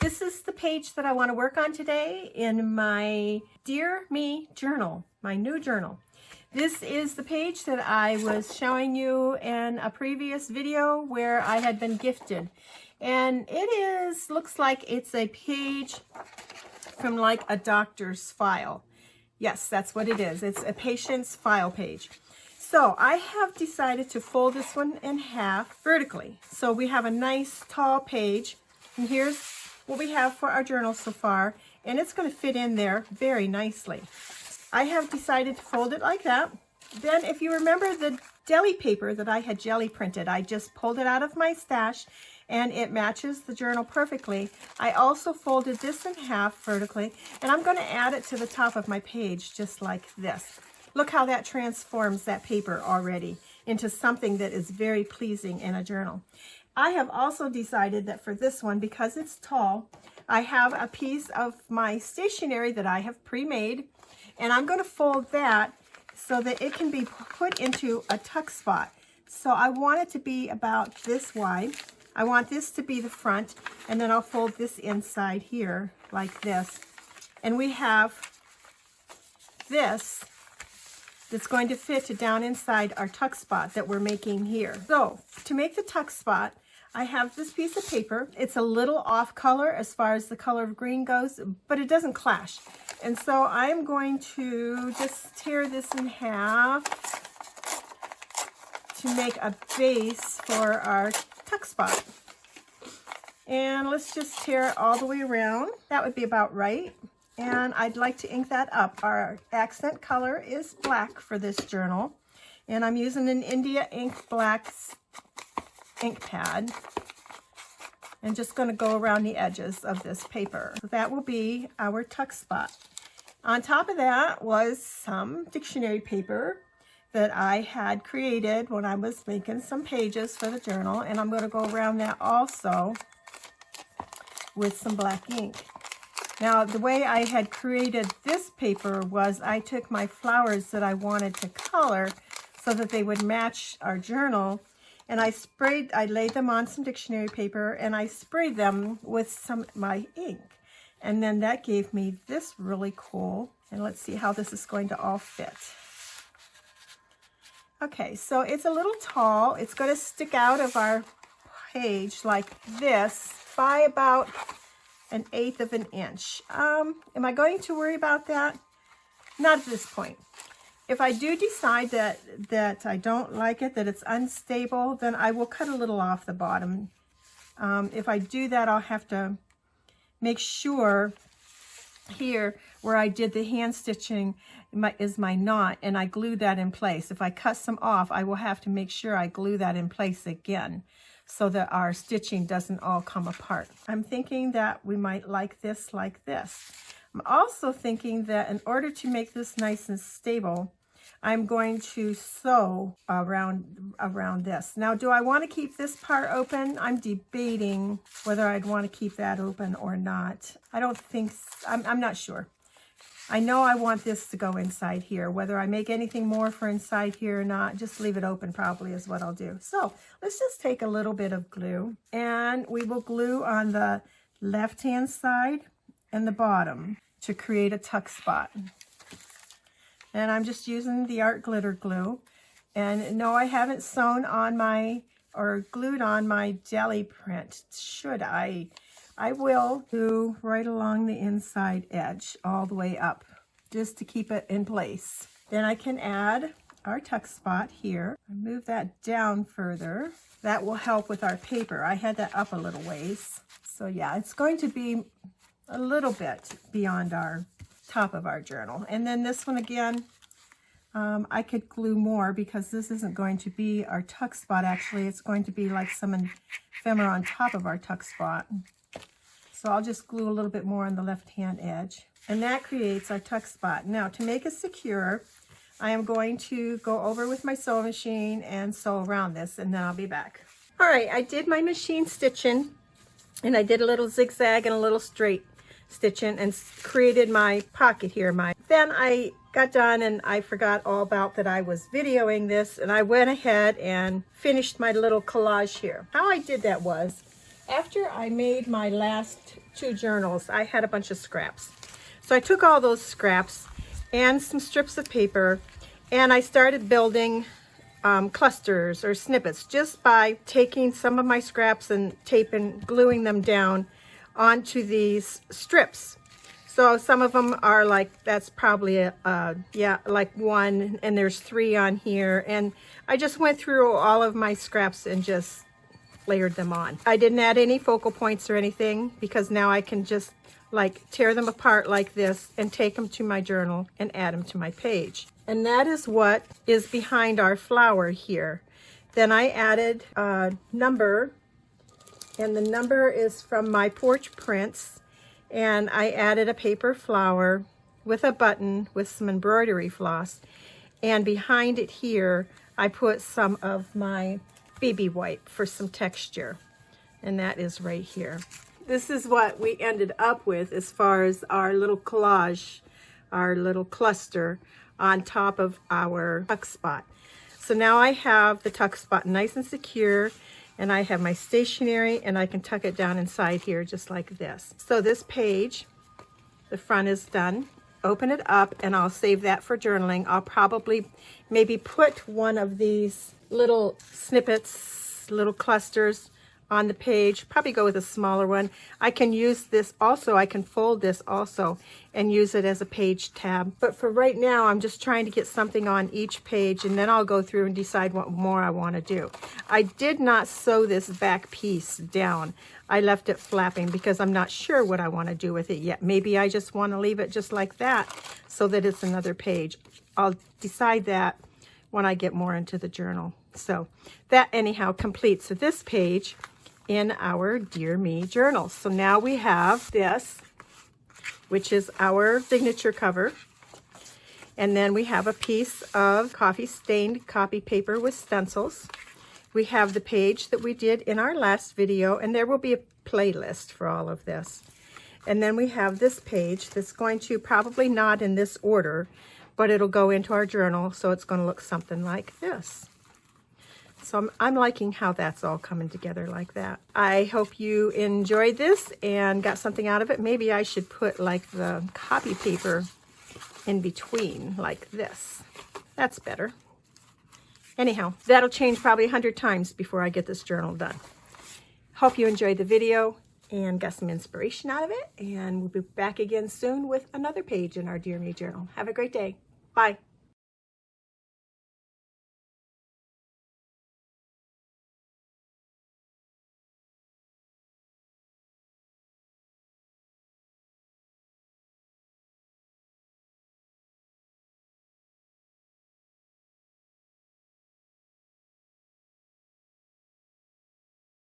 This is the page that I want to work on today in my Dear Me journal, my new journal. This is the page that I was showing you in a previous video where I had been gifted. And it looks like it's a page from like a doctor's file. Yes, that's what it is. It's a patient's file page. So I have decided to fold this one in half vertically. So we have a nice tall page. And here's what we have for our journal so far. And it's going to fit in there very nicely. I have decided to fold it like that. Then if you remember the deli paper that I had jelly printed, I just pulled it out of my stash and it matches the journal perfectly. I also folded this in half vertically, and I'm going to add it to the top of my page just like this. Look how that transforms that paper already into something that is very pleasing in a journal. I have also decided that for this one, because it's tall, I have a piece of my stationery that I have pre-made, and I'm going to fold that so that it can be put into a tuck spot. So I want it to be about this wide. I want this to be the front, and then I'll fold this inside here like this. And we have this that's going to fit down inside our tuck spot that we're making here. So to make the tuck spot, I have this piece of paper. It's a little off color as far as the color of green goes, but it doesn't clash. And so I'm going to just tear this in half to make a base for our tuck spot. And let's just tear it all the way around. That would be about right. And I'd like to ink that up. Our accent color is black for this journal. And I'm using an India Ink Black ink pad. I'm just going to go around the edges of this paper. So that will be our tuck spot. On top of that was some dictionary paper that I had created when I was making some pages for the journal, and I'm going to go around that also with some black ink. Now, the way I had created this paper was I took my flowers that I wanted to color so that they would match our journal, and I laid them on some dictionary paper, and I sprayed them with my ink. And then that gave me this really cool, and let's see how this is going to all fit. Okay, so it's a little tall. It's going to stick out of our page like this by about 1/8 of an inch. Am I going to worry about that? Not at this point. If I do decide that I don't like it, that it's unstable, then I will cut a little off the bottom. If I do that, I'll have to make sure here where I did the hand stitching is my knot, and I glue that in place. If I cut some off, I will have to make sure I glue that in place again so that our stitching doesn't all come apart. I'm thinking that we might like this like this. I'm also thinking that in order to make this nice and stable, I'm going to sew around this. Now, do I want to keep this part open? I'm debating whether I'd want to keep that open or not. I don't think, I'm not sure. I know I want this to go inside here. Whether I make anything more for inside here or not, just leave it open probably is what I'll do. So let's just take a little bit of glue, and we will glue on the left-hand side and the bottom to create a tuck spot. And I'm just using the art glitter glue. And no, I haven't sewn on or glued on my jelly print. Should I? I will glue right along the inside edge all the way up just to keep it in place. Then I can add our tuck spot here. Move that down further. That will help with our paper. I had that up a little ways. So yeah, it's going to be a little bit beyond our top of our journal. And then this one again, I could glue more because this isn't going to be our tuck spot. Actually, it's going to be like some ephemera on top of our tuck spot. So I'll just glue a little bit more on the left-hand edge. And that creates our tuck spot. Now, to make it secure, I am going to go over with my sewing machine and sew around this, and then I'll be back. All right, I did my machine stitching, and I did a little zigzag and a little straight stitching and created my pocket here. Then I got done and I forgot all about that I was videoing this, and I went ahead and finished my little collage here. How I did that was After I made my last 2 journals, I had a bunch of scraps. So I took all those scraps and some strips of paper, and I started building clusters or snippets just by taking some of my scraps and tape and gluing them down onto these strips. So some of them are like, that's probably like 1, and there's 3 on here. And I just went through all of my scraps and just layered them on. I didn't add any focal points or anything because now I can just like tear them apart like this and take them to my journal and add them to my page. And that is what is behind our flower here. Then I added a number, and the number is from my porch prints, and I added a paper flower with a button with some embroidery floss, and behind it here I put some of my BB wipe for some texture, and that is right here. This is what we ended up with as far as our little collage, our little cluster on top of our tuck spot. So now I have the tuck spot nice and secure, and I have my stationery, and I can tuck it down inside here just like this. So this page, the front is done. Open it up, and I'll save that for journaling. I'll probably maybe put one of these little snippets, little clusters on the page, probably go with a smaller one. I can use this also, I can fold this also and use it as a page tab. But for right now, I'm just trying to get something on each page, and then I'll go through and decide what more I want to do. I did not sew this back piece down. I left it flapping because I'm not sure what I want to do with it yet. Maybe I just want to leave it just like that so that it's another page. I'll decide that when I get more into the journal. So that anyhow completes this page in our Dear Me journal. So now we have this, which is our signature cover. And then we have a piece of coffee stained copy paper with stencils. We have the page that we did in our last video, and there will be a playlist for all of this. And then we have this page that's going to probably not in this order, but it'll go into our journal, so it's going to look something like this. So I'm liking how that's all coming together like that. I hope you enjoyed this and got something out of it. Maybe I should put like the copy paper in between like this. That's better. Anyhow, that'll change probably 100 times before I get this journal done. Hope you enjoyed the video and got some inspiration out of it. And we'll be back again soon with another page in our Dear Me journal. Have a great day. Bye.